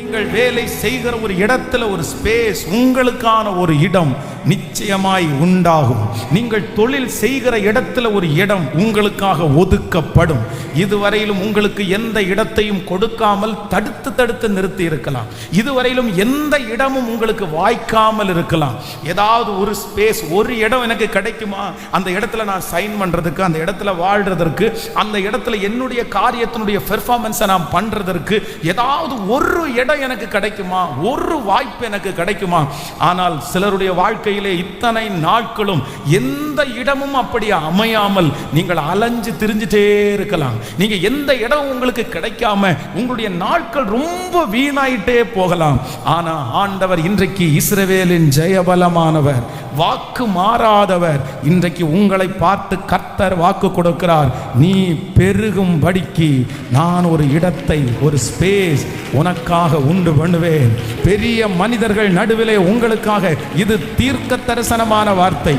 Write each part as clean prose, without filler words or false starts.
நீங்கள் வேலை செய்கிற ஒரு இடத்துல ஒரு ஸ்பேஸ், உங்களுக்கான ஒரு இடம் நிச்சயமாய் உண்டாகும். நீங்கள் தொழில் செய்கிற இடத்துல ஒரு இடம் உங்களுக்காக ஒதுக்கப்படும். இதுவரையிலும் உங்களுக்கு எந்த இடத்தையும் கொடுக்காமல் தடுத்து நிறுத்தி இருக்கலாம். இதுவரையிலும் எந்த இடமும் உங்களுக்கு வாய்க்காமல் இருக்கலாம். ஏதாவது ஒரு ஸ்பேஸ், ஒரு இடம் எனக்கு கிடைக்குமா, அந்த இடத்துல நான் சைன் பண்றதுக்கு, அந்த இடத்துல வாழ்றதற்கு, அந்த இடத்துல என்னுடைய காரியத்தினுடைய பெர்ஃபார்மன்ஸை நான் பண்றதற்கு ஏதாவது ஒரு இடம் எனக்கு கிடைக்குமா, ஒரு வாய்ப்பு எனக்கு கிடைக்குமா? ஆனால் சிலருடைய வாழ்க்கையிலே இத்தனை நாட்களும் எந்த இடமும் அப்படி அமையாமல் நீங்கள் அலைஞ்சு திரிஞ்சிட்டே இருக்கலாம். நீங்க எந்த இடம் உங்களுக்கு கிடைக்காம உங்களுடைய நாட்கள் ரொம்ப வீணாயிட்டே போகலாம். ஆனா ஆண்டவர் இன்றைக்கு இஸ்ரவேலின் ஜெயபலமானவர், வாக்கு மாறாதவர், இன்றைக்கு உங்களை பார்த்து கர்த்தர் வாக்கு கொடுக்கிறார். நீ பெருகும்படிக்கு நான் ஒரு இடத்தை, ஒரு ஸ்பேஸ் உனக்காக உண்டு பண்ணுவேன். பெரிய மனிதர்கள் நடுவிலே உங்களுக்காக, இது தீர்க்க தரிசனமான வார்த்தை,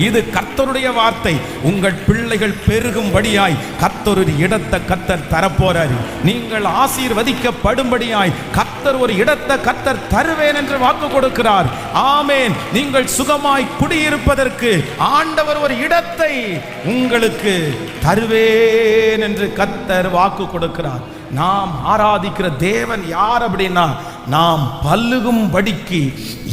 இது கர்த்தருடைய வார்த்தை. உங்கள் பிள்ளைகள் பெருகும்படியாய் கர்த்தர் ஒரு இடத்தை கர்த்தர் தரப்போறாரு. நீங்கள் ஆசீர்வதிக்கப்படும்படியாய் கர்த்தர் ஒரு இடத்தை கர்த்தர் தருவேன் என்று வாக்கு கொடுக்கிறார். ஆமேன். நீங்கள் சுகமாய் குடியிருப்பதற்கு ஆண்டவர் ஒரு இடத்தை உங்களுக்கு தருவேன் என்று கர்த்தர் வாக்கு கொடுக்கிறார். நாம் ஆராதிக்கிற தேவன் யார் அப்படின்னா, நாம் பல்லுகும்படிக்கு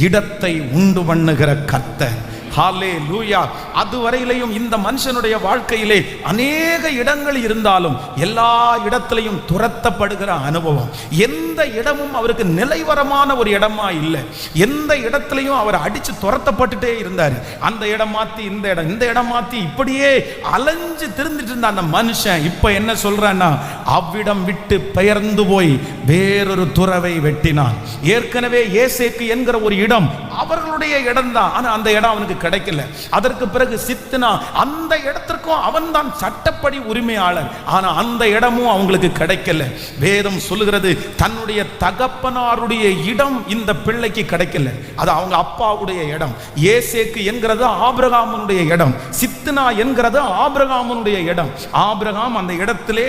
இடத்தை உண்டு பண்ணுகிற கர்த்தர். ஹல்லேலூயா. அதுவரையிலையும் இந்த மனுஷனுடைய வாழ்க்கையிலே அநேக இடங்கள் இருந்தாலும் எல்லா இடத்திலையும் துரத்தப்படுகிற அனுபவம். எந்த இடமும் அவருக்கு நிலைவரமான ஒரு இடமா இல்லை. எந்த இடத்திலையும் அவர் அடிச்சு துரத்தப்பட்டுட்டே இருந்தார். அந்த இடம் மாத்தி இந்த இடம், இந்த இடம் மாத்தி இப்படியே அலைஞ்சு திருந்துட்டு இருந்த அந்த மனுஷன் இப்ப என்ன சொல்றான்னா, அவ்விடம் விட்டு பெயர்ந்து போய் வேறொரு துறவை வெட்டினான். ஏற்கனவே ஏசேக்கு என்கிற ஒரு இடம் அவர்களுடைய இடம் தான். ஆனா அந்த இடம் அவனுக்கு கிடைக்கல. அதற்கு பிறகு சித்னா, அந்த இடத்திற்கும் அவன் தான் சட்டப்படி உரிமையாளர். ஆனா அந்த இடமும் அவங்களுக்கு கிடைக்கல. வேதம் சொல்லுகிறது, தன்னுடைய தகப்பனாருடைய இடம் இந்த பிள்ளைக்கு கிடைக்கல. அது அவங்க அப்பாவுடைய இடம். ஏசேக்கு என்கிறது ஆபிரகாமுடைய இடம், சித்னா என்கிறது ஆபிரகாமுடைய இடம். ஆபிரகாம் அந்த இடத்திலே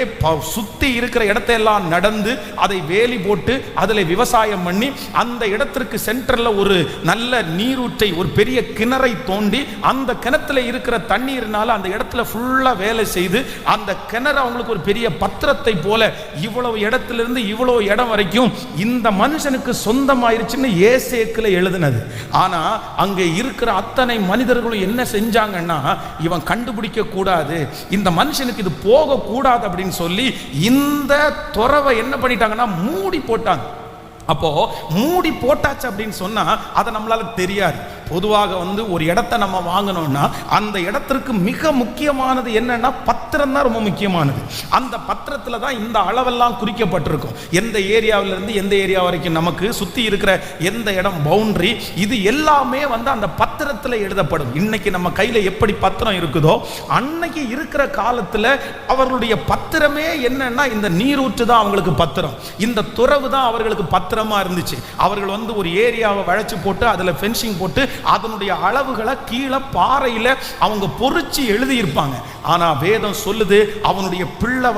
சுத்தி இருக்கிற இடத்தை எல்லாம் நடந்து அதை வேலி போட்டு அதில் விவசாயம் பண்ணி அந்த இடத்திற்கு சென்டர்ல ஒரு நல்ல நீரூற்றை, ஒரு பெரிய கிணறை தோண்டி அந்த கிணத்துல இருக்கிற தண்ணீர்னால அந்த இடத்துல ஃபுல்லா வேலை செய்து அந்த கிணறு அவங்களுக்கு ஒரு பெரிய பத்திரத்தை போல இவ்வளவு இடத்திலிருந்து இவ்வளவு இடம் வரைக்கும் இந்த மனுஷனுக்கு சொந்தமாயிருச்சுன்னு ஏசேக்குல எழுதினது. ஆனா அங்கே இருக்கிற அத்தனை மனிதர்களும் என்ன செஞ்சாங்கன்னா, இவன் கண்டுபிடிக்க கூடாது, இந்த மனுஷனுக்கு இது போக கூடாது அப்படின்னு சொல்லி இந்த துறவை என்ன பண்ணிட்டாங்கன்னா மூடி போட்டாங்க. அப்போ மூடி போட்டாச்சு அப்படின்னு சொன்னா அதை நம்மளால தெரியாது. பொதுவாக ஒரு இடத்தை நம்ம வாங்கணும்னா அந்த இடத்திற்கு மிக முக்கியமானது என்னன்னா பத்திரம் தான் ரொம்ப முக்கியமானது. அந்த பத்திரத்துல தான் இந்த அளவெல்லாம் குறிக்கப்பட்டிருக்கும். எந்த ஏரியாவில இருந்து எந்த ஏரியா வரைக்கும் நமக்கு சுத்தி இருக்கிற எந்த இடம் பவுண்டரி, இது எல்லாமே அந்த பத்திரத்துல எழுதப்படும். இன்னைக்கு நம்ம கையில எப்படி பத்திரம் இருக்குதோ அன்னைக்கு இருக்கிற காலத்துல அவர்களுடைய பத்திரமே என்னன்னா இந்த நீரூற்று தான் அவங்களுக்கு பத்திரம், இந்த துறவு தான் அவர்களுக்கு பத்திரமா இருந்துச்சு. அவர்கள் ஒரு ஏரியாவை வளைச்சு போட்டு அதுல ஃபென்சிங் போட்டு அதனுடைய அளவுகளை கீழே பாறையில அவங்க பொறிச்சு எழுதி இருப்பாங்க. ஆனா வேதம் சொல்லுது, அவனுடைய பிள்ளை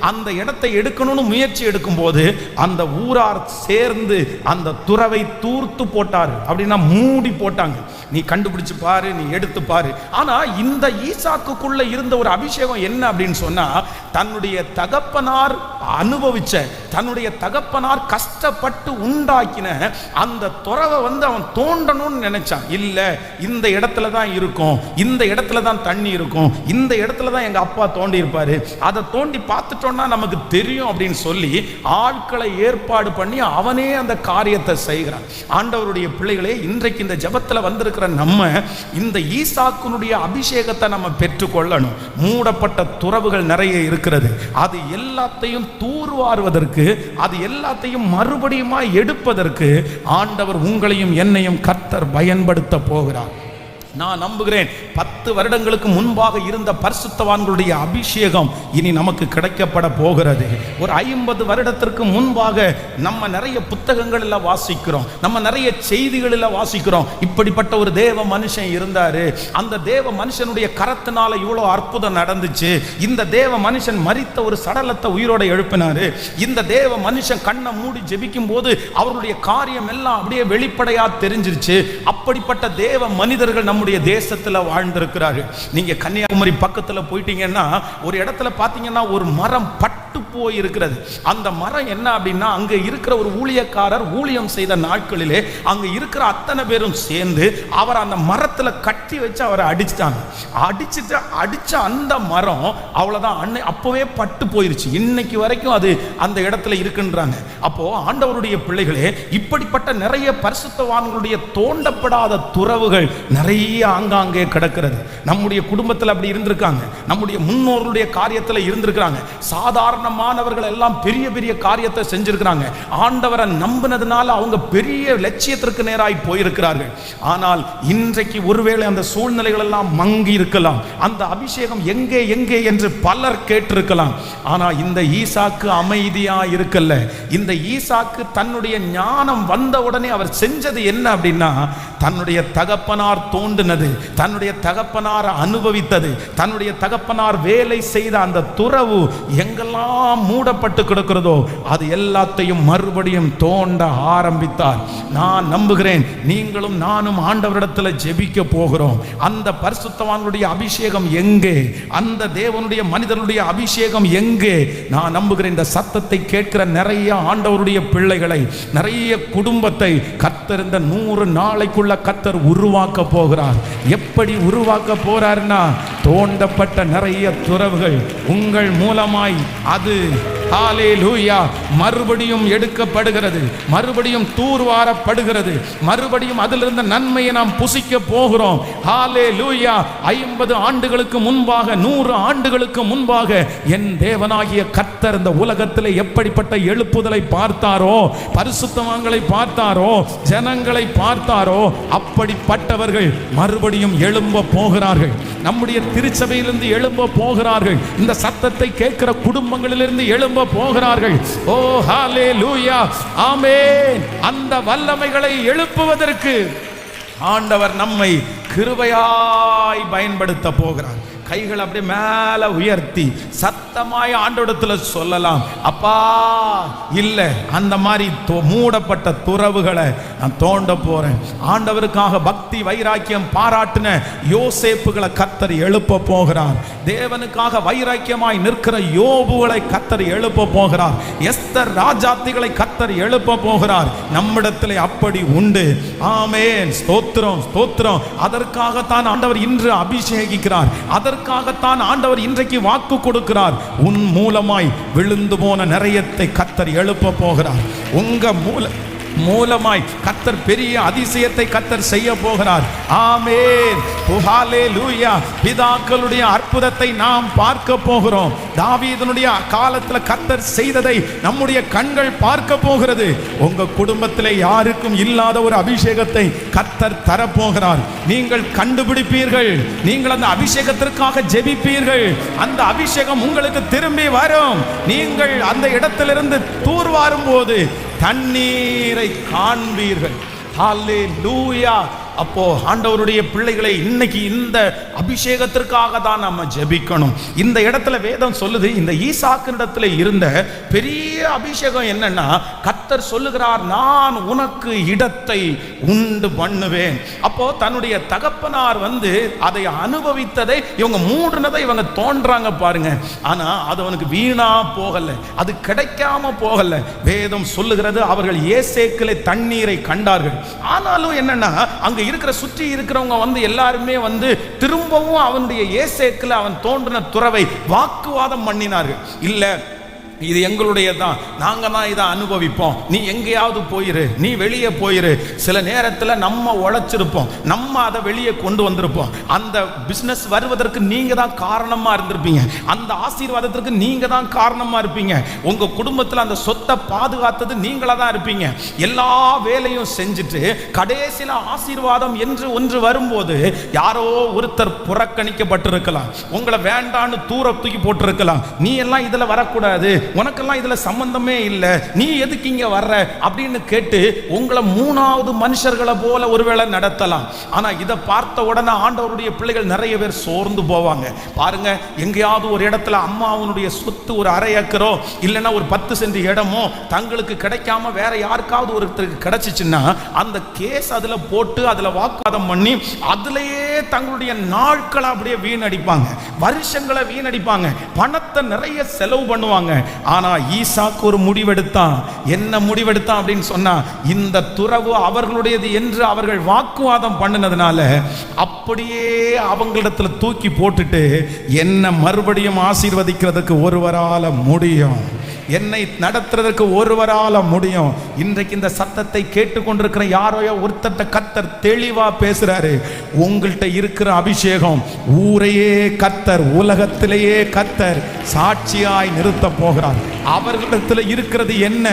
அந்த இடத்தை எடுக்கணும்னு முயற்சி எடுக்கும் போது அந்த ஊரார் சேர்ந்து அந்த துறவை தூர்த்து போட்டாரு. அப்படின்னா மூடி போட்டாங்க. நீ கண்டுபிடிச்சு பாரு, நீ எடுத்து பாரு. ஆனா இந்த ஈசாக்குக்குள்ள இருந்த ஒரு அபிஷேகம் என்ன அப்படின்னு சொன்னா, தன்னுடைய தகப்பனார் அனுபவிச்ச, தன்னுடைய தகப்பனார் கஷ்டப்பட்டு உண்டாக்கின அந்த துறவை அவன் தோண்டணும்னு நினைச்சான். இல்ல, இந்த இடத்துல தான் இருக்கும், இந்த இடத்துல தான் தண்ணி இருக்கும், இந்த இடத்துல தான் எங்க அப்பா தோண்டி இருப்பாரு, அதை தோண்டி பார்த்துட்டோம்னா நமக்கு தெரியும் அப்படின்னு சொல்லி ஆட்களை ஏற்பாடு பண்ணி அவனே அந்த காரியத்தை செய்கிறான். ஆண்டவருடைய பிள்ளைகளே, இன்றைக்கு இந்த ஜெபத்துல வந்திருக்கிற நம்ம இந்த ஈசாக்குனுடைய அபிஷேகத்தை நம்ம பெற்றுக்கொள்ளணும். மூடப்பட்ட துறவுகள் நிறைய இருக்கிறது. அது எல்லாத்தையும் தூர்வாருவதற்கு, அது எல்லாத்தையும் மறுபடியும் எடுப்பதற்கு ஆண்டவர் உங்களையும் என்னையும் கர்த்தர் பயன்படுத்த போகிறார். நான் நம்புகிறேன் 10 வருடங்களுக்கு முன்பாக இருந்த பரிசுத்தவான்களுடைய அபிஷேகம் இனி நமக்கு கிடைக்கப்பட போகிறது. ஒரு 50 வருடத்திற்கு முன்பாக நம்ம நிறைய புத்தகங்களில் வாசிக்கிறோம், நம்ம நிறைய செய்திகளில் வாசிக்கிறோம், இப்படிப்பட்ட ஒரு தேவ மனுஷன் இருந்தாரு, அந்த தேவ மனுஷனுடைய கரத்தினால இவ்வளோ அற்புதம் நடந்துச்சு, இந்த தேவ மனுஷன் மரித்த ஒரு சடலத்தை உயிரோட எழுப்பினாரு, இந்த தேவ மனுஷன் கண்ணை மூடி ஜெபிக்கும் போது அவருடைய காரியம் எல்லாம் அப்படியே வெளிப்படையா தெரிஞ்சிருச்சு. அப்படிப்பட்ட தேவ மனிதர்கள் நம்முடைய தேசத்துல வாழ்ந்திருக்கிறார்கள். நீங்க கன்னியாகுமரி பக்கத்துல போயிட்டீங்கன்னா ஒரு இடத்துல பாத்தீங்கன்னா ஒரு மரம் பட்டு போய் இருக்கிறது. அந்த மரம் என்ன அப்படின்னா, அங்க இருக்கிற ஒரு ஊழியக்காரர் ஊழியம் செய்த நாட்களிலே அங்க இருக்கிற அத்தனை பேரும் சேர்ந்து அவர் அந்த மரத்துல கட்டி வச்சு அவரை அடிச்சிட்டாங்க. அடிச்ச அந்த மரம் அவ்வளவுதான், அப்பவே பட்டு போயிருச்சு. இன்னைக்கு வரைக்கும் அது அந்த இடத்துல இருக்குன்றாங்க. அப்போ ஆண்டவருடைய பிள்ளைகளே, இப்படிப்பட்ட நிறைய பரிசுத்தவான்களுடைய தோண்டப்படாத துறவுகள் நிறைய ஆங்காங்கே கிடக்கிறது. நம்முடைய குடும்பத்தில் அப்படி இருந்திருக்காங்க, நம்முடைய முன்னோர்களுடைய காரியத்தில் இருந்திருக்கிறாங்க. சாதாரணமானவர்கள் எல்லாம் பெரிய பெரிய காரியத்தை செஞ்சிருக்கிறாங்க. ஆண்டவரை நம்பினதுனால அவங்க பெரிய லட்சியத்திற்கு நேராய் போயிருக்கிறார்கள். ஆனால் இன்றைக்கு ஒருவேளை அந்த சூழ்நிலைகள் எல்லாம் மங்கி இருக்கலாம், அந்த அபிஷேகம் எங்கே எங்கே என்று பலர் கேட்டிருக்கலாம். ஆனா இந்த ஈசாக்கு அமைதியா இருக்கல்ல. இந்த ஈசாக்கு தன்னுடைய ஞானம் வந்த உடனே அவர் செஞ்சது என்ன அப்படின்னா, தன்னுடைய தகப்பனார் தோண்டினது, தன்னுடைய தகப்பனார் அனுபவித்தது, தன்னுடைய தகப்பனார் வேலை செய்த அந்த துறவு எங்கெல்லாம் மூடப்பட்டு கிடக்கிறதோ அது எல்லாத்தையும் மறுபடியும் தோண்ட ஆரம்பித்தார். நான் நம்புகிறேன் நீங்களும் நானும் ஆண்டவரிடத்தில் ஜெபிக்க போகிறோம். அந்த பரிசுத்தவான்களுடைய அபிஷேகம் எங்கே, அந்த தேவனுடைய மனிதனுடைய அபிஷேகம் எங்கே? நான் நம்புகிறேன் இந்த சத்தத்தை கேட்கிற நிறைய ஆண்டவருடைய பிள்ளைகளை, நிறைய குடும்பத்தை கர்த்தர் இந்த 100 நாளைக்குள்ள கர்த்தர் உருவாக்க போகிறார். எப்படி உருவாக்க போறார்னா, தோண்டப்பட்ட நிறைய துறவுகள் உங்கள் மூலமாய் அது ஹல்லேலூயா மறுபடியும் எடுக்கப்படுகிறது, மறுபடியும் தூர்வாரப்படுகிறது, மறுபடியும் அதிலிருந்த நன்மையை நாம் புசிக்க போகிறோம். ஹல்லேலூயா. 50 ஆண்டுகளுக்கு முன்பாக, 100 ஆண்டுகளுக்கு முன்பாக என் தேவனாகிய கர்த்தர் இந்த உலகத்திலே எப்படிப்பட்ட எழுப்புதலை பார்த்தாரோ, பரிசுத்தவான்களை பார்த்தாரோ, ஜனங்களை பார்த்தாரோ, அப்படிப்பட்டவர்கள் மறுபடியும் எழும்ப போகிறார்கள். நம்முடைய திருச்சபையிலிருந்து எழும்ப போகிறார்கள். இந்த சத்தத்தை கேட்கிற குடும்பங்களிலிருந்து எழும்ப போகிறார்கள். ஓ ஹல்லேலூயா, ஆமென். அந்த வல்லமைகளை எழுப்புவதற்கு ஆண்டவர் நம்மை கிருபையாய் பயன்படுத்த போகிறார். கைகள் அப்படியே மேல உயர்த்தி சத்தமாய் ஆண்டவரிடத்தில் சொல்லலாம், அப்பா இல்லை, அந்த மாதிரி மூடப்பட்ட துறவுகளை நான் தோண்ட போறேன். ஆண்டவருக்காக பக்தி வைராக்கியம் பாராட்டின யோசேப்புகளை கர்த்தர் எழுப்ப போகிறார். தேவனுக்காக வைராக்கியமாய் நிற்கிற யோபுகளை கர்த்தர் எழுப்ப போகிறார். எஸ்தர் ராஜாத்திகளை கர்த்தர் எழுப்ப போகிறார். நம்மிடத்தில் அப்படி உண்டு. ஆமென். ஸ்தோத்திரம், ஸ்தோத்திரம். அதற்காகத்தான் ஆண்டவர் இன்று அபிஷேகிக்கிறார். அதற்காகத்தான் ஆண்டவர் இன்றைக்கு வாக்கு கொடுக்கிறார். உன் மூலமாய் விழுந்து போன நிறையத்தை கர்த்தர் எழுப்ப போகிறார். உங்க மூலமாய் கர்த்தர் பெரிய அதிசயத்தை கர்த்தர் செய்ய போகிறார். ஆமென். ஹல்லேலூயா. பிதாக்களுடைய அற்புதத்தை நாம் பார்க்க போகிறோம். தாவீதுனுடைய காலத்தில் கர்த்தர் செய்ததை நம்முடைய கண்கள் பார்க்க போகிறது. உங்க குடும்பத்தில் யாருக்கும் இல்லாத ஒரு அபிஷேகத்தை கர்த்தர் தரப்போகிறார். நீங்கள் கண்டுபிடிப்பீர்கள். நீங்கள் அந்த அபிஷேகத்திற்காக ஜெபிப்பீர்கள். அந்த அபிஷேகம் உங்களுக்கு திரும்பி வரும். நீங்கள் அந்த இடத்திலிருந்து தூர்வாரும் போது தண்ணீரை காண்பீர்கள். ஹல்லேலூயா. அப்போ ஆண்டவருடைய பிள்ளைகளை இன்னைக்கு இந்த அபிஷேகத்திற்காக தான் நம்ம ஜெபிக்கணும். இந்த இடத்துல வேதம் சொல்லுது, இந்த ஈசாக்கினிடத்துல இருந்த பெரிய அபிஷேகம் என்னன்னா, கர்த்தர் சொல்லுகிறார், நான் உனக்கு இடத்தை உண்டு பண்ணுவேன். அப்போ தன்னுடைய தகப்பனார் அதை அனுபவித்ததை இவங்க மூடுனதை இவங்க தோன்றாங்க பாருங்க. ஆனா அது அவனுக்கு வீணா போகல, அது கிடைக்காம போகல. வேதம் சொல்லுகிறது, அவர்கள் ஏசேக்கிலே தண்ணீரை கண்டார்கள். ஆனாலும் என்னன்னா, அங்க இருக்கிற சுற்றி இருக்கிறவங்க எல்லாருமே திரும்பவும் அவனுடைய ஏசேக்கில் அவன் தோன்றின துறவை வாக்குவாதம் பண்ணினார்கள். இல்ல, இது எங்களுடைய தான், நாங்கள் தான் இதை அனுபவிப்போம், நீ எங்கேயாவது போயிரு, நீ வெளியே போயிரு. சில நேரத்தில் நம்ம உழைச்சிருப்போம், நம்ம அதை வெளியே கொண்டு வந்திருப்போம். அந்த பிஸ்னஸ் வருவதற்கு நீங்கள் தான் காரணமாக இருந்திருப்பீங்க, அந்த ஆசீர்வாதத்திற்கு நீங்கள் தான் காரணமாக இருப்பீங்க, உங்கள் குடும்பத்தில் அந்த சொத்தை பாதுகாத்தது நீங்களாக தான் இருப்பீங்க. எல்லா வேலையும் செஞ்சுட்டு கடைசியில் ஆசீர்வாதம் என்று ஒன்று வரும்போது யாரோ ஒருத்தர் புறக்கணிக்கப்பட்டிருக்கலாம், உங்களை வேண்டான்னு தூர தூக்கி போட்டிருக்கலாம். நீ எல்லாம் இதில் வரக்கூடாது, உனக்கெல்லாம் இதுல சம்பந்தமே இல்லை, நீ எதுக்கு இங்க வர்ற அப்படின்னு கேட்டு உங்களை மூணாவது மனுஷர்களை போல ஒருவேளை நடத்தலாம். ஆனா இதை பார்த்த உடனே ஆண்டவருடைய பிள்ளைகள் நிறைய பேர் சோர்ந்து போவாங்க. பாருங்க, எங்கேயாவது ஒரு இடத்துல அம்மாவனுடைய சொத்து ஒரு அரை ஏக்கரோ இல்லைன்னா ஒரு 10 சென்ட் இடமோ தங்களுக்கு கிடைக்காம வேற யாருக்காவது ஒருத்தருக்கு கிடைச்சிச்சுன்னா அந்த கேஸ் அதுல போட்டு அதுல வாக்குவாதம் பண்ணி அதுலயே தங்களுடைய நாட்களை அப்படியே வீணடிப்பாங்க, வருஷங்களை வீணடிப்பாங்க, பணத்தை நிறைய செலவு பண்ணுவாங்க. ஆனா ஈசாக்கு ஒரு முடிவெடுத்தான். என்ன முடிவெடுத்தான் அப்படின்னு சொன்னா, இந்த துறவு அவர்களுடையது என்று அவர்கள் வாக்குவாதம் பண்ணினதுனால அப்படியே அவங்களிடத்துல தூக்கி போட்டுட்டு என்ன மறுபடியும் ஆசீர்வதிக்கிறதுக்கு ஒருவரால முடியும், என்னை நடத்துறதுக்கு ஒருவரால முடியும். இன்றைக்கு இந்த சத்தத்தை கேட்டுக்கொண்டிருக்கிற யாரோ ஒருத்தட்ட கர்த்தர் தெளிவா பேசுறாரு. உங்கள்கிட்ட இருக்கிற அபிஷேகம் ஊரையே கர்த்தர், உலகத்திலேயே கர்த்தர் சாட்சியாய் நிறுத்த போகிறார். அவர்களிடத்தில் இருக்கிறது என்ன,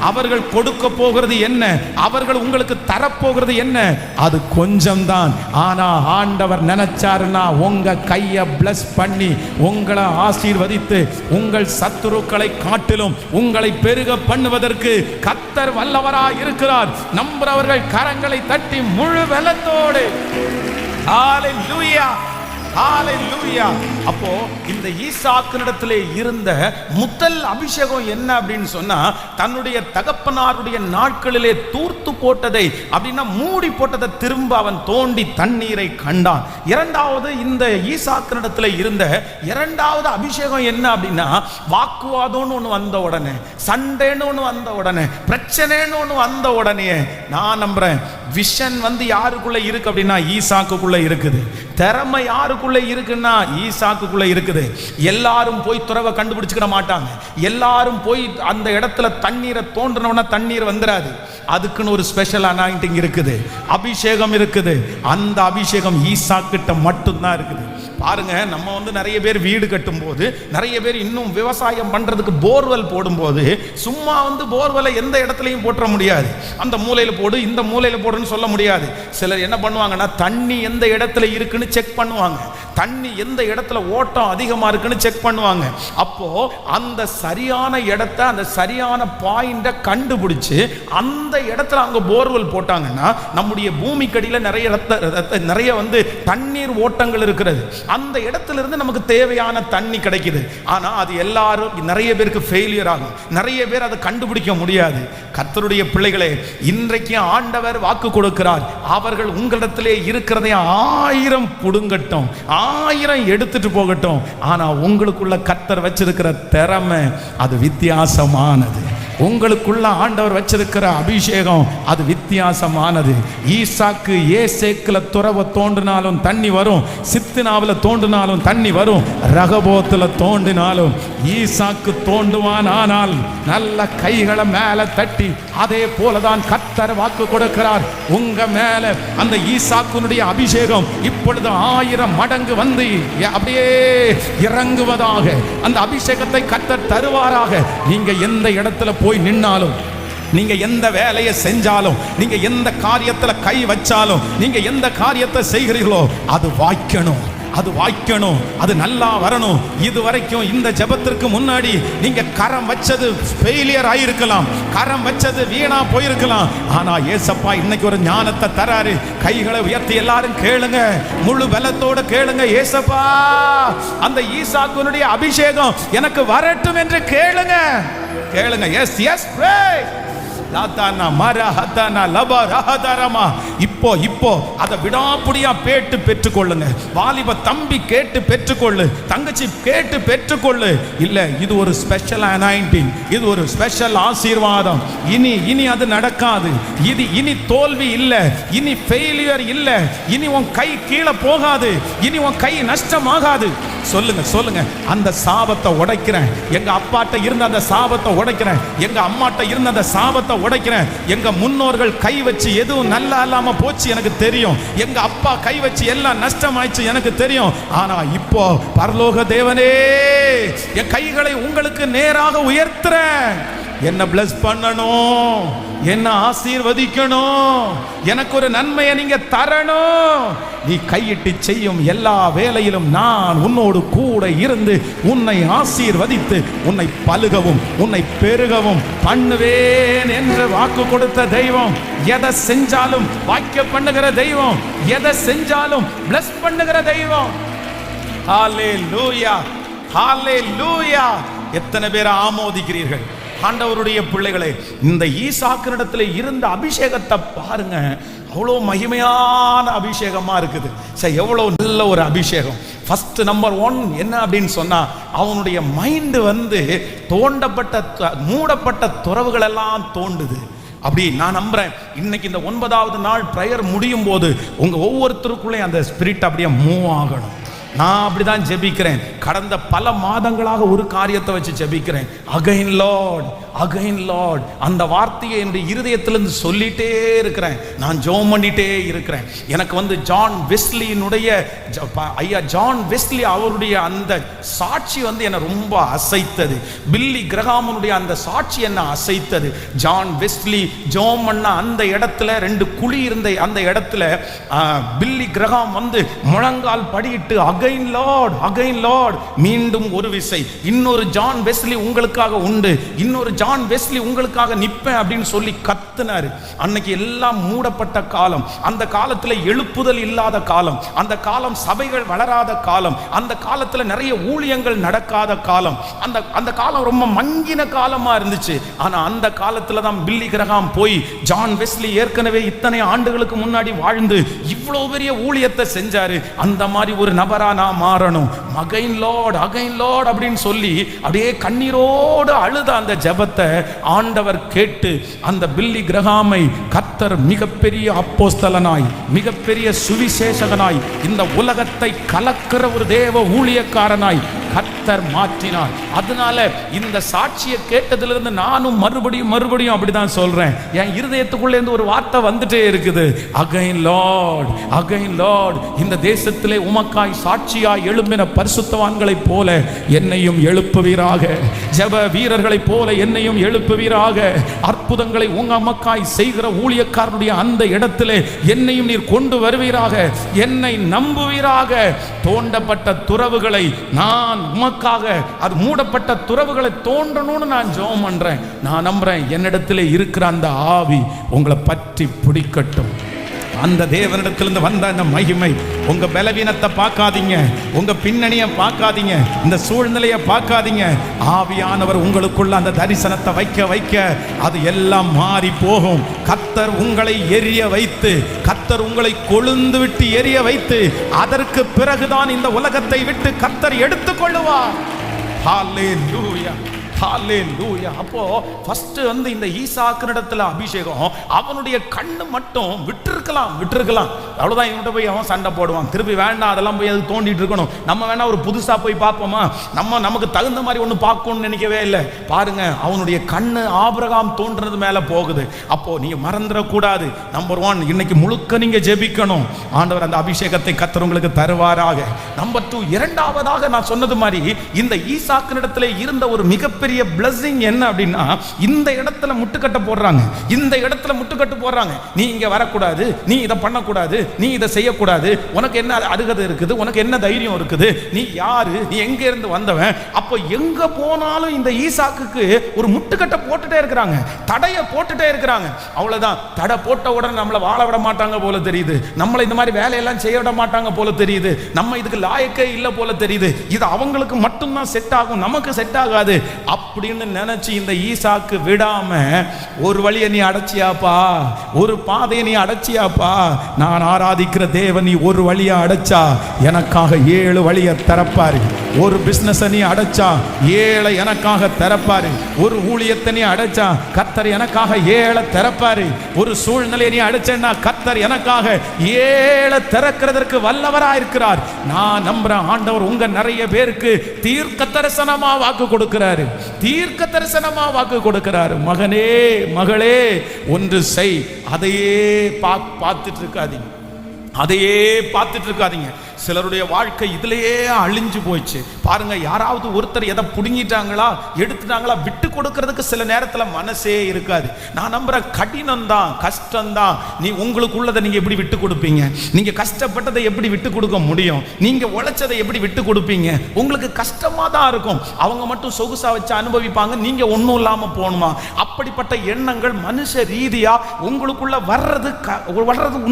அவர்கள் கொடுக்க போகிறது என்ன, அவர்கள் உங்களுக்கு தரப்போகிறது என்ன, அது கொஞ்சம் தான். ஆனா ஆண்டவர் நினைச்சாருன்னா உங்க கையை பிளஸ் பண்ணி உங்களை ஆசீர்வதித்து உங்கள் சத்துருக்களை காட்டிலும் உங்களை பெருக பண்ணுவதற்கு கர்த்தர் வல்லவராய் இருக்கிறார். நம்புறவர்கள் கரங்களை தட்டி முழு பலத்தோடு ஹalleluya ஹalleluya. அப்போ இந்த ஈசாக்கினிடத்திலே இருந்த முதல் அபிஷேகம் என்ன அப்படின்னு சொன்னா, தன்னுடைய தகப்பனாருடைய நாட்களிலே தூர்த்து போட்டதை அப்படின்னா மூடி போட்டதை திரும்ப அவன் தோண்டி தண்ணீரை கண்டான். இரண்டாவது, இந்த ஈசாக்கினிடத்திலே இருந்த இரண்டாவது அபிஷேகம் என்ன அப்படின்னா, வாக்குவாதம்னு ஒன்று வந்த உடனே, சண்டைன்னு ஒன்று வந்த உடனே, பிரச்சனைன்னு ஒன்று வந்த உடனே, நான் நம்புறேன் விஷன் வந்து யாருக்குள்ள இருக்கு அப்படின்னா ஈசாக்குக்குள்ள இருக்குது. திறமை யாருக்குள்ள இருக்குன்னா ஈசாக்குக்குள்ள இருக்குது. எல்லாரும் போய் துறவை கண்டுபிடிச்சுக்கிட மாட்டாங்க, எல்லாரும் போய் அந்த இடத்துல தண்ணீரை தோன்றனோன்னா தண்ணீர் வந்துடாது. அதுக்குன்னு ஒரு ஸ்பெஷல் அனாயிண்டிங் இருக்குது, அபிஷேகம் இருக்குது. அந்த அபிஷேகம் ஈசாக்கிட்ட மட்டும்தான் இருக்குது. பாருங்க, நம்ம வந்து நிறைய பேர் வீடு கட்டும் போது, நிறைய பேர் இன்னும் விவசாயம் பண்றதுக்கு போர்வெல் போடும்போது சும்மா வந்து போர்வெலை எந்த இடத்துலையும் போட்டுற முடியாது, அந்த மூலையில போடு இந்த மூலையில போடுன்னு சொல்ல முடியாது. சிலர் என்ன பண்ணுவாங்கன்னா தண்ணி எந்த இடத்துல இருக்குன்னு செக் பண்ணுவாங்க, தண்ணி எந்த இடத்துல ஓட்டம் அதிகமா இருக்குன்னு செக் பண்ணுவாங்க. அப்போ அந்த சரியான இடத்தை, அந்த சரியான பாயிண்ட கண்டுபிடிச்சு அந்த இடத்துல அங்க போர்வெல் போட்டாங்கன்னா நம்முடைய பூமிக்கடியில நிறைய வந்து தண்ணீர் ஓட்டங்கள் இருக்கிறது. அந்த இடத்துல இருந்து நமக்கு தேவையான தண்ணி கிடைக்குது. ஆனா அது எல்லாரும் நிறைய பேருக்கு ஃபெயிலியர் ஆகும், நிறைய பேர் அதை கண்டுபிடிக்க முடியாது. கர்த்தருடைய பிள்ளைகளே, இன்றைக்கு ஆண்டவர் வாக்கு கொடுக்கிறார், அவர்கள் உங்களிடத்திலே இருக்கிறதை 1000 புடுங்கட்டும், 1000 எடுத்துட்டு போகட்டும். ஆனா உங்களுக்குள்ள கர்த்தர் வச்சிருக்கிற திறமை அது வித்தியாசமானது. உங்களுக்குள்ள ஆண்டவர் வச்சிருக்கிற அபிஷேகம் அது வித்தியாசமானது. ஈசாக்கு ஏசேக்குல துறவை தோண்டினாலும் தண்ணி வரும், சித்தினாவில் தோண்டினாலும் தண்ணி வரும், ரகபோத்துல தோண்டினாலும் ஈசாக்கு தோண்டுவான். ஆனால் நல்ல கைகளை மேல தட்டி, அதே போலதான் கர்த்தர் வாக்கு கொடுக்கிறார், உங்க மேல அந்த ஈசாக்குனுடைய அபிஷேகம் இப்பொழுது 1000 மடங்கு வந்து அப்படியே இறங்குவதாக, அந்த அபிஷேகத்தை கர்த்தர் தருவாராக. நீங்க எந்த இடத்துல போய் நின்னாலும், நீங்க எந்த வேலையை செஞ்சாலும், நீங்க எந்த காரியத்துல கை வச்சாலும், நீங்க எந்த காரியத்தை செய்கிறீர்களோ அது வாய்க்கணும், அது வாய்க்கணும், அது நல்லா வரணும். இதுவரைக்கும் இந்த ஜெபத்திற்கு முன்னாடி நீங்க கரம் வச்சது ஃபெயிலியர் ஆயிருக்கலாம், கரம் வச்சது வீணா போயிருக்கலாம். ஆனா ஏசப்பா இன்னைக்கு ஒரு ஞானத்தை தராரு. கைகளை உயர்த்தி எல்லாரும் கேளுங்க, முழு பலத்தோட கேளுங்க. ஏசப்பா, அந்த ஈசாக்குனுடைய அபிஷேகம் எனக்கு வரட்டும் என்று கேளுங்க, கேளுங்க. Yes yes pray. இப்போ அதை விடாப்புடியா கேட்டு பெற்றுக்கொள்ளுங்க. வாலிப தம்பி கேட்டு பெற்றுக்கொள்ளு, தங்கச்சி கேட்டு பெற்றுக்கொள்ளு. இல்ல, இது ஒரு ஸ்பெஷல் அனாயிண்டிங், இது ஒரு ஸ்பெஷல் ஆசீர்வாதம். இனி அது நடக்காது. இனி தோல்வி இல்ல, இனி ஃபெயிலியர் இல்ல, இனி உன் கை கீழே போகாது, இனி உன் கை நஷ்டமாகாது. சொல்லுங்க சொல்லுங்க. அந்த சாபத்தை உடைக்கிறேன். எங்க அப்பாட்ட இருந்த அந்த சாபத்தை உடைக்கிறேன். எங்க அம்மாட்ட இருந்த அந்த சாபத்தை உடைக்கிறேன். எங்க முன்னோர்கள் கை வச்சு எதுவும் நல்லா இல்லாம போச்சு எனக்கு தெரியும். எங்க அப்பா கை வச்சு எல்லாம் நஷ்டமாயிடுச்சு எனக்கு தெரியும். ஆனா இப்போ பரலோக தேவனே, என் கைகளை உங்களுக்கு நேராக உயர்த்துறேன். என்ன பிளஸ் பண்ணணும், என்ன ஆசீர்வதிக்கணும், எனக்கு ஒரு நன்மையை நீங்க தரணும். நீ கையிட்டு செய்யும் எல்லா வேலையிலும் நான் உன்னோடு கூட இருந்து உன்னை ஆசீர்வதித்து உன்னை பலுகவும் உன்னை பெருகவும் பண்ணுவேன் என்று வாக்கு கொடுத்த தெய்வம், எதை செஞ்சாலும் வாய்க்க பண்ணுகிற தெய்வம், எதை செஞ்சாலும் பிளஸ் பண்ணுகிற தெய்வம். ஹல்லேலூயா, ஹல்லேலூயா. எத்தனை பேரை ஆமோதிக்கிறீர்கள் ஆண்டவருடைய பிள்ளைகளே? இந்த ஈசாக்கினிடத்தில் இருந்த அபிஷேகத்தை பாருங்க, அவ்வளோ மகிமையான அபிஷேகமா இருக்குது. சரி, எவ்வளோ நல்ல ஒரு அபிஷேகம். ஃபர்ஸ்ட் நம்பர் 1 என்ன அப்படின்னு சொன்னா, அவனுடைய மைண்டு தோண்டப்பட்ட மூடப்பட்ட துறவுகள் எல்லாம் தோண்டுது. அப்படி நான் நம்புறேன், இன்னைக்கு இந்த 9வது நாள் பிரேயர் முடியும் போது உங்க ஒவ்வொருத்தருக்குள்ளே அந்த ஸ்பிரிட் அப்படியே மூவ் ஆகணும். நான் அப்படிதான் ஜெபிக்கிறேன். கடந்த பல மாதங்களாக ஒரு காரியத்தை வச்சு ஜெபிக்கிறேன். Again Lord, again Lord. அந்த வார்த்தையை என்னுடைய இருதயத்திலிருந்து சொல்லிட்டே இருக்கிறேன். நான் ஜெபம் பண்ணிட்டே இருக்கிறேன். எனக்கு ஜான் வெஸ்லியினுடைய ஐயா ஜான் வெஸ்லி அவருடைய அந்த சாட்சி என்னை ரொம்ப அசைத்தது. பில்லி கிரகாமனுடைய அந்த சாட்சி என்ன அசைத்தது. ஜான் வெஸ்லி ஜெபம் பண்ண அந்த இடத்துல 2 குழி இருந்த அந்த இடத்துல பில்லி கிரகாம் முழங்கால் படியிட்டு அகைன் லார்ட், அகைன் லார்ட், மீண்டும் ஒரு விசை, இன்னொரு ஜான் வெஸ்லி உங்களுக்காக உண்டு, இன்னொரு ஜான் வெஸ்லி உங்களுக்காக நிப்பேன் அப்படின்னு சொல்லி கத்துனாரு. அன்னைக்கு எல்லாம் மூடப்பட்ட காலம், அந்த காலத்துல எழுப்புதல் இல்லாத காலம், அந்த காலம் சபைகள் வளராத காலம், அந்த காலத்துல நிறைய ஊழியங்கள் நடக்காத காலம், அந்த காலம் ரொம்ப மங்கின காலமா இருந்துச்சு. ஆனா அந்த காலத்துல தான் பில்லி கிரகாம் போய், ஜான் வெஸ்லி ஏற்கனவே இத்தனை ஆண்டுகளுக்கு முன்னாடி வாழ்ந்து இவ்வளவு பெரிய ஊழியத்தை செஞ்சாரு, அந்த மாதிரி ஒரு நபரா நான் மாறணும். அகைன் லார்ட், அகைன் லார்ட் அப்படின்னு சொல்லி அப்படியே கண்ணீரோடு அழுத அந்த ஜெபத்தை ஆண்டவர் கேட்டு அந்த பில்லி கிரகாமை கர்த்தர் மிகப்பெரிய அப்போஸ்தலனாய், மிகப்பெரிய சுவிசேஷகனாய், இந்த உலகத்தை கலக்கிற ஒரு தேவ ஊழியக்காரனாய் கர்த்தர் மாற்றினார். அதனால இந்த சாட்சியை கேட்டதிலிருந்து நானும் மறுபடியும் அப்படிதான் சொல்றேன். என் இருதயத்துக்குள்ள இருந்து ஒரு வார்த்தை வந்துட்டே இருக்குது. Again Lord, again Lord. இந்த தேசத்திலே உமக்காய் சாட்சியாய் எழும்பின பரிசுத்தவான்களைப் போல என்னையும் எழுப்புவீராக. ஜெப வீரர்களைப் போல என்னையும் எழுப்புவீராக. அற்புதங்களை உமக்காய் செய்கிற ஊழியக்காரனுடைய அந்த இடத்திலே என்னையும் நீர் கொண்டு வருவீராக. என்னை நம்புவீராக. தோண்டப்பட்ட துறவுகளை நான் உமக்காக, அது மூடப்பட்ட துறவுகளை தோன்றணும்னு நான் ஜெபம் பண்றேன். நான் நம்புறேன் என்னிடத்திலே இருக்கிற அந்த ஆவி உங்களை பற்றி பிடிக்கட்டும். அந்த தேவனிடத்திலிருந்து வந்த அந்த மகிமை, உங்க பலவீனத்தை பார்க்காதீங்க, உங்க பின்னணியை பார்க்காதீங்க, இந்த சூழ்நிலையை பார்க்காதீங்க. ஆவியானவர் உங்களுக்குள்ள அந்த தரிசனத்தை வைக்க அது எல்லாம் மாறி போகும். கர்த்தர் உங்களை எரிய வைத்து, கர்த்தர் உங்களை கொழுந்து விட்டு எரிய வைத்து, அதற்கு பிறகுதான் இந்த உலகத்தை விட்டு கர்த்தர் எடுத்துக்கொள்ளுவார். ஹல்லேலூயா, ஹல்லேலூயா. அப்போ ஃபர்ஸ்ட் இந்த ஈசாக்கினிடத்துல அபிஷேகம், அவனுடைய கண்ணு மட்டும் விட்டுருக்கலாம் அவ்வளவுதான். இவன்கிட்ட போய் அவன் சண்டை போடுவான், திருப்பி வேண்டாம் அதெல்லாம் போய் அது தோண்டிட்டு இருக்கணும். நம்ம வேணா ஒரு புதுசா போய் பார்ப்போமா, நமக்கு தகுந்த மாதிரி ஒன்று பார்க்கணும்னு நினைக்கவே இல்லை. பாருங்க, அவனுடைய கண்ணு ஆபிரகாம் தோன்றது மேல போகுது. அப்போ நீங்க மறந்துடக்கூடாது. நம்பர் 1, இன்னைக்கு முழுக்க நீங்க ஜெபிக்கணும். ஆண்டவர் அந்த அபிஷேகத்தை கர்த்தர் உங்களுக்கு தருவாராக. நம்பர் 2, இரண்டாவதாக நான் சொன்னது மாதிரி இந்த ஈசாக்கினிடத்துல இருந்த ஒரு மிகப்பெரிய blessing என்ன அப்படின்னா, இந்த இடத்துல முட்டுக்கட்ட போடுறாங்க, இந்த இடத்துல முட்டுக்கட்டு போடுறாங்க. நீ இங்க வரக்கூடாது, நீ இதை பண்ணக்கூடாது, நீ இதை செய்யக்கூடாது, உனக்கு என்ன அருகதை இருக்குது, உனக்கு என்ன தைரியம் இருக்குது, நீ யாரு, நீ எங்க இருந்து வந்தவன். அப்ப எங்க போனாலும் இந்த ஈசாக்குக்கு ஒரு முட்டுக்கட்டை போட்டுட்டே இருக்கிறாங்க, தடைய போட்டுட்டே இருக்கிறாங்க. அவ்வளவுதான். தடை போட்ட உடனே நம்மளை வாழ விட மாட்டாங்க போல தெரியுது, நம்மளை இந்த மாதிரி வேலையெல்லாம் செய்ய விட மாட்டாங்க போல தெரியுது, நம்ம இதுக்கு லாயக்கே இல்லை போல தெரியுது, இது அவங்களுக்கு மட்டும்தான் செட் ஆகும், நமக்கு செட் ஆகாது அப்படின்னு நினைச்சு இந்த ஈசாக்கு விடாம, ஒரு வழியை நீ அடைச்சியாப்பா, ஒரு பாதையை நீ அடைச்சியாப்பா, நான் ஆராதிக்கிற தேவன் நீ ஒரு வழியை அடைச்சா எனக்காக 7 வழியை திறப்பாரு. ஒரு பிசினஸ் நீ அடைச்சா 7 எனக்காக திறப்பாரு. ஒரு ஊழியத்தை நீ அடைச்சா கர்த்தர் எனக்காக 7 திறப்பாரு. ஒரு சூழ்நிலையை நீ அடைச்சேன்னா கர்த்தர் எனக்காக 7 திறக்கிறதற்கு வல்லவரா இருக்கிறார். நான் நம்புறேன் ஆண்டவர் உங்க நிறைய பேருக்கு தீர்க்க தரிசனமா வாக்கு கொடுக்கிறாரு. தீர்க்க தரிசனமா வாக்கு கொடுக்கிறாரு. மகனே மகளே ஒன்று செய். அதையே பார்த்துட்டு இருக்காதீங்க. அதையே பார்த்துட்டு இருக்காதீங்க. சிலருடைய வாழ்க்கை இதுலயே அழிஞ்சு போயிடுச்சு பாருங்க. யாராவது ஒருத்தர் எதை புடுங்கிட்டாங்களா எடுத்துட்டாங்களா விட்டு கொடுக்கிறதுக்கு சில நேரத்துல மனசே இருக்காது. நான் நம்புற கடினம் தான், கஷ்டம் தான். நீ உங்களுக்குள்ளதை நீங்க எப்படி விட்டு கொடுப்பீங்க? நீங்க கஷ்டப்பட்டதை எப்படி விட்டு கொடுக்க முடியும்? நீங்க உழைச்சதை எப்படி விட்டு கொடுப்பீங்க? உங்களுக்கு கஷ்டமா தான் இருக்கும். அவங்க மட்டும் சொகுசா வச்சு அனுபவிப்பாங்க, நீங்க ஒன்றும் இல்லாம போகணுமா? அப்படிப்பட்ட எண்ணங்கள் மனுஷ ரீதியா உங்களுக்குள்ள வர்றது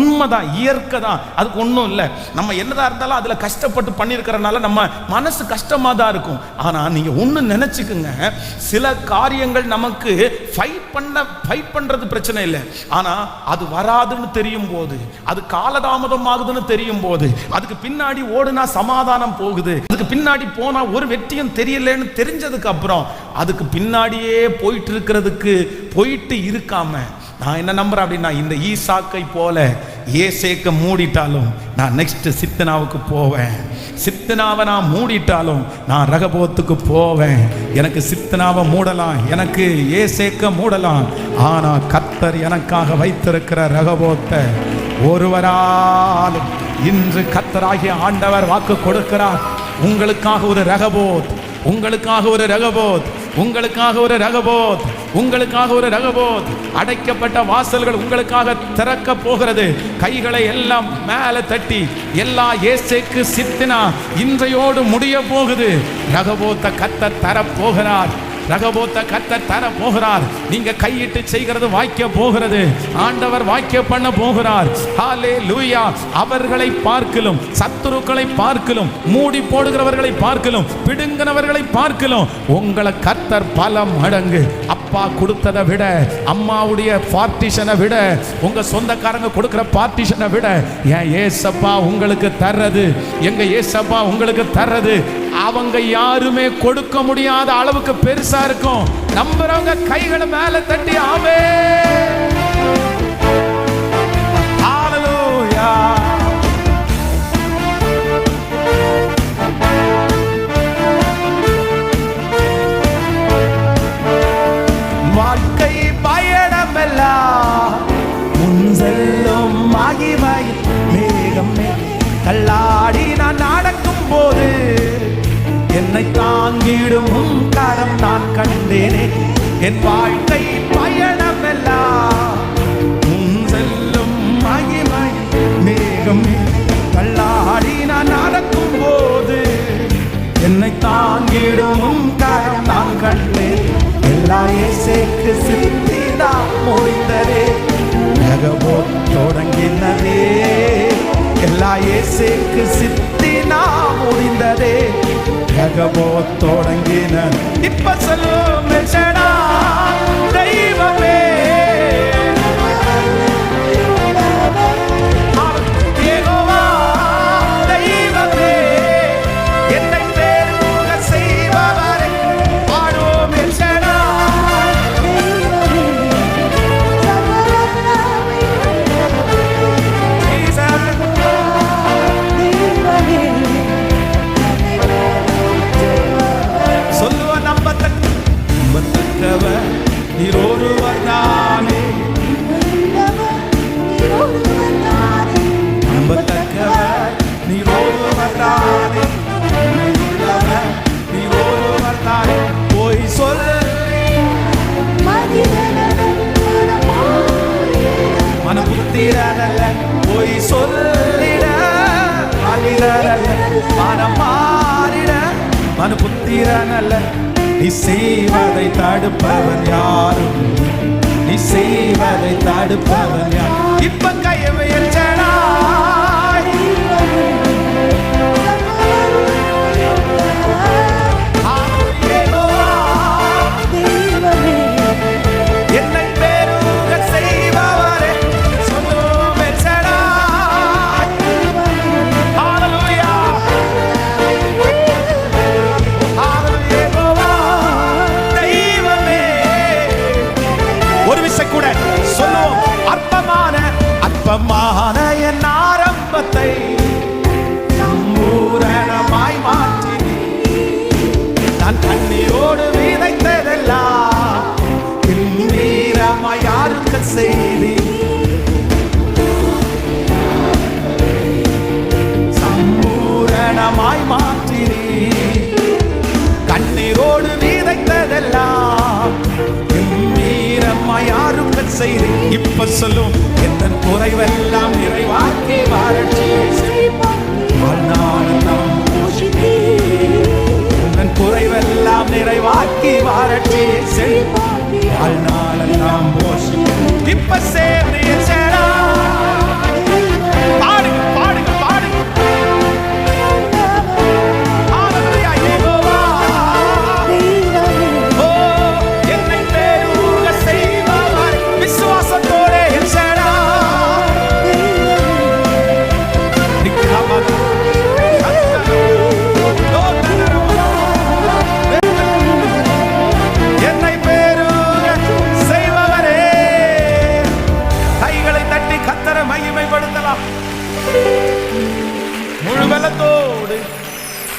உண்மைதான், இயற்கை தான். அதுக்கு ஒன்றும் இல்லை. நம்ம என்னதான் இருந்தாலும் அதுல கஷ்டப்பட்டு பண்ணிருக்கிறனால நம்ம மனசு கஷ்டமா தான் இருக்கும். ஆனா நீங்க ஒண்ணு நினைச்சுக்குங்க, சில காரியங்கள் நமக்கு ஃபைட் பண்றது பிரச்சனை இல்லை. ஆனா அது வராதுன்னு தெரியும் போது, அது காலதாமதம் ஆகுதுன்னு தெரியும் போது, அதுக்கு பின்னாடி ஓடுனா சமாதானம் போகுது, அதுக்கு பின்னாடி போனா ஒரு வெற்றியும் தெரியலன்னு தெரிஞ்சதுக்கு அப்புறம் அதுக்கு பின்னாடியே போயிட்டு இருக்காம நான் என்ன நம்புறேன் அப்படின்னா, இந்த ஈசாக்கை போல ஏசேக்க மூடிட்டாலும் நான் நெக்ஸ்ட் சித்தனாவுக்கு போவேன். சித்தனாவை நான் மூடிட்டாலும் நான் ரகபோத்துக்கு போவேன். எனக்கு சித்தனாவை மூடலாம், எனக்கு ஏசேக்க மூடலாம். ஆனா கர்த்தர் எனக்காக வைத்திருக்கிற ரகபோத்தை ஒருவராலும் இன்று கர்த்தராகிய ஆண்டவர் வாக்கு கொடுக்கிறார். உங்களுக்காக ஒரு ரகபோத், உங்களுக்காக ஒரு ரகபோத், உங்களுக்காக ஒரு ரகபோத், உங்களுக்காக ஒரு ரகபோத். அடைக்கப்பட்ட வாசல்கள் உங்களுக்காக திறக்க போகிறது. கைகளை எல்லாம் மேலே தட்டி எல்லா ஏசேக்கு சித்தினா இன்றையோடு முடிய போகுது. ரகபோத்தை கர்த்தர் தரப்போகிறார். ரகபோத்தை கர்த்தர் தர போகிறார். நீங்க கையிட்டு செய்கிறது வாய்க்க போகிறது. ஆண்டவர் வாய்க்க பண்ண போகிறார். ஹல்லேலூயா. அவர்களை பார்க்கலும், சத்துருக்களை பார்க்கலும், மூடி போடுகிறவர்களை பார்க்கலும், பிடுங்கினவர்களை பார்க்கலும் உங்களை கர்த்தர் பல மடங்கு அப்பா கொடுத்ததை விட, அம்மாவுடைய பார்ட்டிஷனை விட, உங்க சொந்தக்காரங்க கொடுக்கிற பார்ட்டிஷனை விட என் ஏசப்பா உங்களுக்கு தர்றது, எங்க ஏசப்பா உங்களுக்கு தர்றது அவங்க யாருமே கொடுக்க முடியாத அளவுக்கு பெருசா இருக்கும். நம்புறவங்க கைகளை மேல தட்டி ஆமென். ஹல்லேலூயா. வாழ்க்கை பயணமெல்லாம் முன் செல்லும் மகிமை மேகம் தள்ளாடி நான் நடக்கும் போது என்னை தாங்கிடும் கரம் நான் கண்டேனே. என் வாழ்க்கை பயணமெல்லாம் முன் செல்லும் மகிமை மேகம் தள்ளாடி நான் நடக்கும் போது என்னை தாங்கிடும் கரம் நான் கண்டேன். எல்லா இயேசுக்கு சித்தினா முடிந்ததே, ரகபோத் தொடங்கினதே. எல்லா இயேசுக்கு சித்தினா முடிந்ததே, ரகபோத் தொடங்கின. இப்ப சொல்லும் மெச்சடா தெய்வமே, யெகோவா தெய்வமே, என்னை பெருக செய்பவரே பாடுவோம் மெச்சடா. நீர் ஒருவர் தானே, நம்பத்தக்கவர் நீர் ஒருவர் தானே, நீர் ஒருவர் தானே. போய் சொல்லு மனபுத்திரனல்ல, போய் சொல்லிட மனிதரல்ல, மனம் மாறிட மனபுத்திரனல்ல. நீ செய்வதை தடுப்பவன் யாரும், நீ செய்வதை தடுப்பவன் யார்? இப்ப கையவையில் செடா என்னை பெருக செய்பவரே சொல்லுவேன் செடா. செய்தி சம்பூரணமாய் மாற்றினி. கண்ணீரோடு விதைத்ததெல்லாம் யாருக்கு செய்தி. இப்ப சொல்லும் எந்த குறைவெல்லாம் நிறைவாக்கி குறைவெல்லாம் நிறைவாக்கி வாரட்சி வாழ்நாளெல்லாம் போஷி. இப்ப சேர்ந்து பாடுங்க பாடுங்க பாடுங்க.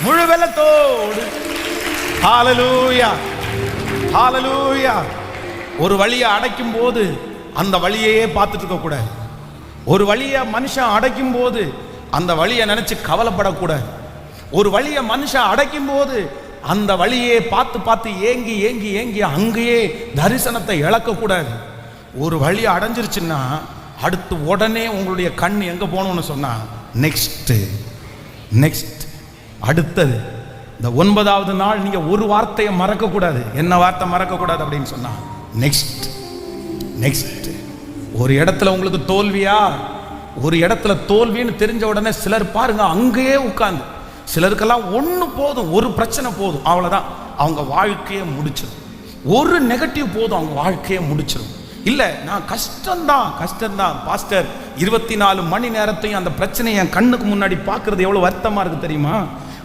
முழுவலத்தோடு ஹல்லேலூயா ஹல்லேலூயா. ஒரு வழியை அடைக்கும் போது அந்த வழியையே பார்த்துட்டு இருக்க கூடாது. ஒரு வழியை மனுஷன் அடைக்கும் போது அந்த வழியை நினைச்சு கவலைப்படக்கூடாது. ஒரு வழியை மனுஷன் அடைக்கும் போது அந்த வழியே பார்த்து பார்த்து ஏங்கி ஏங்கி ஏங்கி அங்கேயே தரிசனத்தை இழக்க கூடாது. ஒரு வழியை அடைஞ்சிருச்சுன்னா அடுத்து உடனே உங்களுடைய கண் எங்க போகணும்னு சொன்னா நெக்ஸ்ட் நெக்ஸ்ட் அடுத்தது. இந்த 9வது நாள் நீங்க ஒரு வார்த்தையை மறக்க கூடாது. என்ன வார்த்தை மறக்க கூடாது அப்படின்னு சொன்னா நெக்ஸ்ட் நெக்ஸ்ட். ஒரு இடத்துல உங்களுக்கு தோல்வியா, ஒரு இடத்துல தோல்வின்னு தெரிஞ்ச உடனே சிலர் பாருங்க அங்கேயே உட்கார்ந்து, சிலருக்கெல்லாம் ஒன்று போதும், ஒரு பிரச்சனை போதும், அவ்வளோதான் அவங்க வாழ்க்கையை முடிச்சிடும். ஒரு நெகட்டிவ் போதும் அவங்க வாழ்க்கையை முடிச்சிடும். இல்லை நான் கஷ்டம்தான் பாஸ்டர், 24 மணி நேரத்தையும் அந்த பிரச்சனையை என் கண்ணுக்கு முன்னாடி பார்க்கறது எவ்வளோ வருத்தமாக இருக்குது தெரியுமா?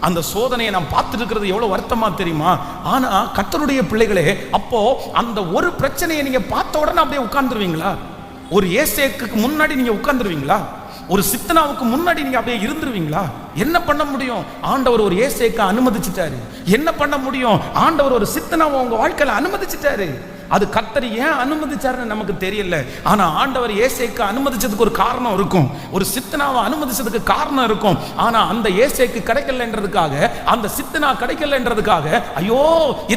அந்த சோதனையை நான் பார்த்துட்டு இருக்கிறது எவ்வளோ வருத்தமா தெரியுமா? ஆனால் கர்த்தருடைய பிள்ளைகளே, அப்போ அந்த ஒரு பிரச்சனையை நீங்கள் பார்த்த உடனே அப்படியே உட்கார்ந்துருவீங்களா? ஒரு ஏசேக்கு முன்னாடி நீங்கள் உட்கார்ந்துருவீங்களா? ஒரு சித்தனாவுக்கு முன்னாடி நீங்க அப்படியே இருந்துருவீங்களா? என்ன பண்ண முடியும்? ஆண்டவர் ஒரு ஏசேக்கை அனுமதிச்சிட்டாரு. என்ன பண்ண முடியும்? ஆண்டவர் ஒரு சித்தனாவை உங்க வாழ்க்கையில அனுமதிச்சிட்டாரு. அது கர்த்தர் ஏன் அனுமதிச்சாருன்னு நமக்கு தெரியல. ஆனா ஆண்டவர் ஏசேக்கு அனுமதிச்சதுக்கு ஒரு காரணம் இருக்கும், ஒரு சித்தனாவை அனுமதிச்சதுக்கு காரணம் இருக்கும். ஆனா அந்த ஏசேக்கு கிடைக்கலன்றதுக்காக, அந்த சித்தனா கிடைக்கலன்றதுக்காக, ஐயோ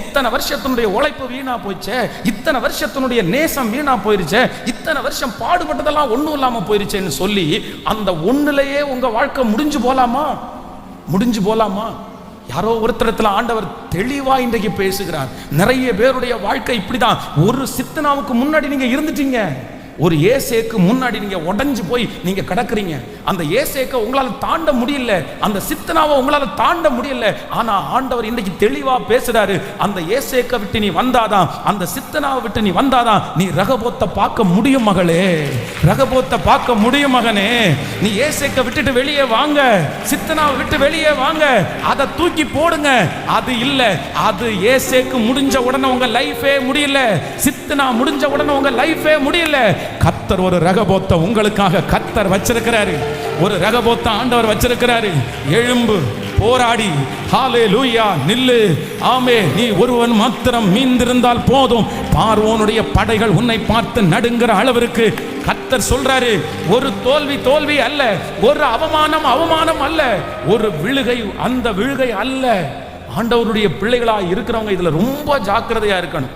இத்தனை வருஷத்தினுடைய உழைப்பு வீணா போயிடுச்சே, இத்தனை வருஷத்தினுடைய நேசம் வீணா போயிருச்சே, இத்தனை வருஷம் பாடுபட்டதெல்லாம் ஒண்ணும் இல்லாம போயிருச்சேன்னு சொல்லி அந்த ஒண்ணுலயே உங்க வாழ்க்கை முடிஞ்சு போலாமா? யாரோ ஒருத்தரத்துல ஆண்டவர் தெளிவா இன்றைக்கு பேசுகிறார். நிறைய பேருடைய வாழ்க்கை இப்படிதான். ஒரு சித்தனாவுக்கு முன்னாடி நீங்க இருந்துட்டீங்க, ஒரு ஏசேக்கு முன்னாடி நீங்க உடைஞ்சு போய் நீங்க கிடக்குறீங்க. அந்த ஏசேக்கை உங்களால தாண்ட முடியல, அந்த சித்தனாவை உங்களால தாண்ட முடியல. ஆனா ஆண்டவர் இன்னைக்கு தெளிவா பேசுறாரு. அந்த ஏசேக்கை விட்டு நீ வந்தாதான், அந்த சித்தனாவை விட்டு நீ வந்தாதான் நீ ரகபோத்தை பார்க்க முடியும் மகளே, ரகபோத்தை பார்க்க முடியும் மகனே. நீ ஏசேக்கை விட்டுட்டு வெளியே வாங்க, சித்தனாவை விட்டு வெளியே வாங்க, அதை தூக்கி போடுங்க. அது இல்ல, அது ஏசேக்கு முடிஞ்ச உடனே உங்க லைஃபே முடியல, சித்தனா முடிஞ்ச உடனே உங்க லைஃபே முடியல. கர்த்தர் ஒரு ரகபோத்தை உங்களுக்காக கர்த்தர் வச்சிருக்கிறாரு, ஒரு ரகபோத்தை ஆண்டவர் வச்சிருக்கிறாரு. எழும்பு, போராடி, ஹல்லேலூயா, நில்லு. ஆமே, நீ ஒருவன் மாத்திரம் மீந்திருந்தால் போதும், பார்வோனுடைய படைகள் உன்னை பார்த்து நடுங்கிற அளவிற்கு கர்த்தர் சொல்றாரு. ஒரு தோல்வி அல்ல, ஒரு அவமானம் அல்ல, ஒரு விழுகை, அந்த விழுகை அல்ல. ஆண்டவருடைய பிள்ளைகளா இருக்கிறவங்க இதுல ரொம்ப ஜாக்கிரதையா இருக்கணும்.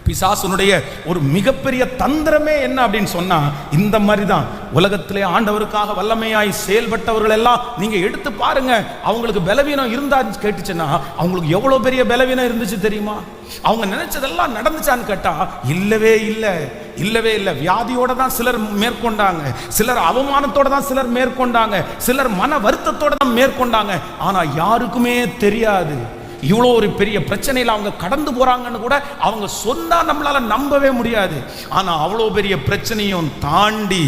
பிசாசுனுடைய ஒரு மிகப்பெரிய தந்திரமே என்ன அப்படின்னு சொன்னா, இந்த மாதிரி தான். உலகத்திலே ஆண்டவருக்காக வல்லமையாய் செயல்பட்டவர்கள் எல்லாம் நீங்க எடுத்து பாருங்க. அவங்களுக்கு பலவீனம் இருந்தா கேட்டுச்சுன்னா அவங்களுக்கு எவ்வளவு பெரிய பலவீனம் இருந்துச்சு தெரியுமா? அவங்க நினைச்சதெல்லாம் நடந்துச்சான்னு கேட்டா இல்லவே இல்லை. வியாதியோட தான் சிலர் மேற்கொண்டாங்க, சிலர் அவமானத்தோட தான் சிலர் மேற்கொண்டாங்க, சிலர் மன வருத்தத்தோட தான் மேற்கொண்டாங்க. ஆனா யாருக்குமே தெரியாது இவ்வளோ ஒரு பெரிய பிரச்சனையில் அவங்க கடந்து போறாங்கன்னு கூட அவங்க சொன்னா நம்மளால நம்பவே முடியாது. ஆனா அவ்வளோ பெரிய பிரச்சனையும் தாண்டி,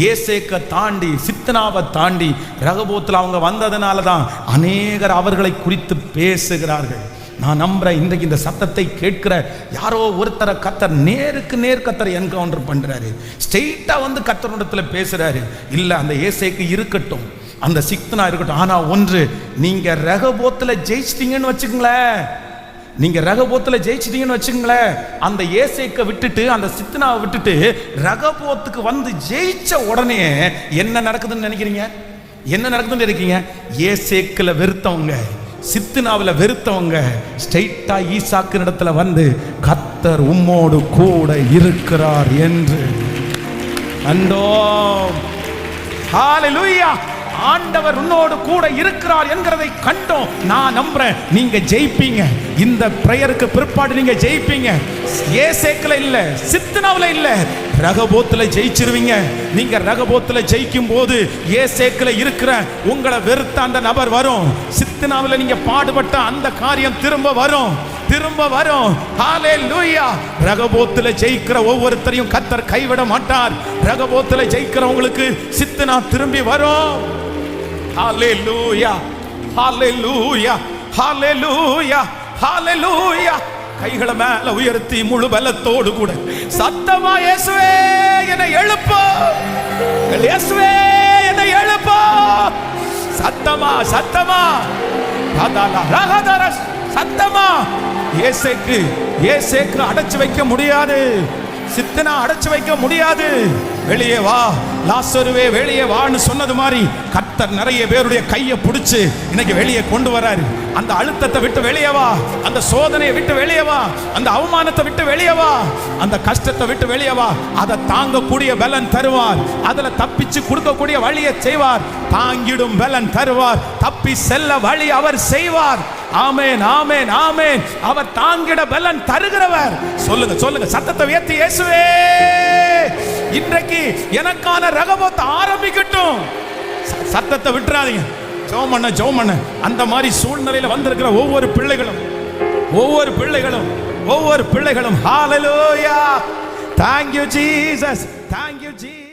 ஏசேக்க தாண்டி, சித்தனாவை தாண்டி ரகபோத்தில் அவங்க வந்ததுனால தான் அநேகர் அவர்களை குறித்து பேசுகிறார்கள். நான் நம்புறேன் இன்றைக்கு இந்த சத்தத்தை கேட்கிற யாரோ ஒருத்தரை கர்த்தர் நேருக்கு நேர் கர்த்தர் என்கவுண்டர் பண்றாரு, ஸ்ட்ரெயிட்டா வந்து கர்த்தரிடத்துல பேசுறாரு. இல்ல, அந்த ஏசேக்கு இருக்கட்டும், அந்த சித்தனா இருக்கட்டும். ஆனா ஒன்று, நீங்க ரகபோத்துல ஜெயிச்சிட்டீங்கன்னு வச்சுக்கங்களேன், நீங்க ரகபோத்துல ஜெயிச்சிட்டீங்கன்னு வச்சுங்களேன், அந்த ஏசேக்க விட்டுட்டு அந்த சித்னாவை விட்டுட்டு ரகபோத்துக்கு வந்து ஜெயிச்ச உடனே என்ன நடக்குதுன்னு நினைக்கிறீங்க? என்ன நடக்குதுன்னு நினைக்கிறீங்க? ஏசேக்குல வெறுத்தவங்க, சித்னாவில் வெறுத்தவங்க ஸ்ட்ரைட்டா ஈசாக்கு இடத்துல வந்து கர்த்தர் உம்மோடு கூட இருக்கிறார் என்று கண்டோம். ஹல்லேலூயா! ஆண்டவர் உன்னோடு கூட இருக்கிறார் என்கிறதை கண்டோம். நான் நம்புறேன் நீங்க ஜெயிப்பீங்க. இந்த பிரேயருக்கு பிற்பாடு நீங்க ஜெயிப்பீங்க. ஏசேக்குல இல்ல, சித்னாவுல இல்ல, ரகபோத்துல ஜெயிச்சிருவீங்க. நீங்க ரகபோத்துல ஜெயிக்கும் போது ஏசேக்குல இருக்கிற உங்களை வெறுத்த அந்த நபர் வரும். சித்னாவுல நீங்க பாடுபட்ட அந்த காரியம் திரும்ப வரும், திரும்ப வரும். ஹல்லேலூயா! ரகபோத்துல ஜெயிக்கிற ஒவ்வொருத்தரையும் கர்த்தர் கைவிட மாட்டார். ரகபோத்துல ஜெயிக்கிறவங்களுக்கு சித்னா திரும்பி வரும். ஹல்லேலூயா! ஹல்லேலூயா! ஹல்லேலூயா! ஹல்லேலூயா! கைகளை மேல உயர்த்தி முழு பலத்தோடு கூட சத்தமா இயேசுவே என்னை எழுப்பு, இயேசுவே என்னை எழுப்பு, சத்தமா சத்தமா சத்தமா. ஏசேக்கு அடைச்சு வைக்க முடியாது, சித்னா அடைச்சு வைக்க முடியாது. வெளியே வா லாசருவே வெளியே வான்னு சொன்னது மாதிரி கர்த்தர் நிறைய பேருடைய கையை பிடிச்சு இன்னைக்கு வெளியே கொண்டு வராரு. அந்த அழுத்தத்தை விட்டு வெளியே வா, அந்த சோதனையை விட்டு வெளியே வா, அந்த அவமானத்தை விட்டு வெளியே வா, அந்த கஷ்டத்தை விட்டு வெளியே வா. அதை தாங்கக்கூடிய பலன் தருவார், அதுல தப்பிச்சு கொடுக்கக்கூடிய வழியை செய்வார். தாங்கிடும் பலன் தருவார், தப்பி செல்ல வழி அவர் செய்வார். ஆமென், ஆமென், ஆமென். அவர் தாங்கிட பலன் தருகிறவர். சொல்லுங்க சொல்லுங்க, சத்தத்தை உயர்த்தி இயேசுவே இன்றைக்கு எனக்கான ரகபோத் ஆரம்பிக்கட்டும். சத்தத்தை விட்டுறாதீங்க, ஜெபம் பண்ண ஜெபம் பண்ண. அந்த மாதிரி சூழ்நிலையில வந்திருக்கிற ஒவ்வொரு பிள்ளைகளும் ஒவ்வொரு பிள்ளைகளும் ஒவ்வொரு பிள்ளைகளும் ஹல்லேலூயா! Thank you Jesus, thank you Jesus.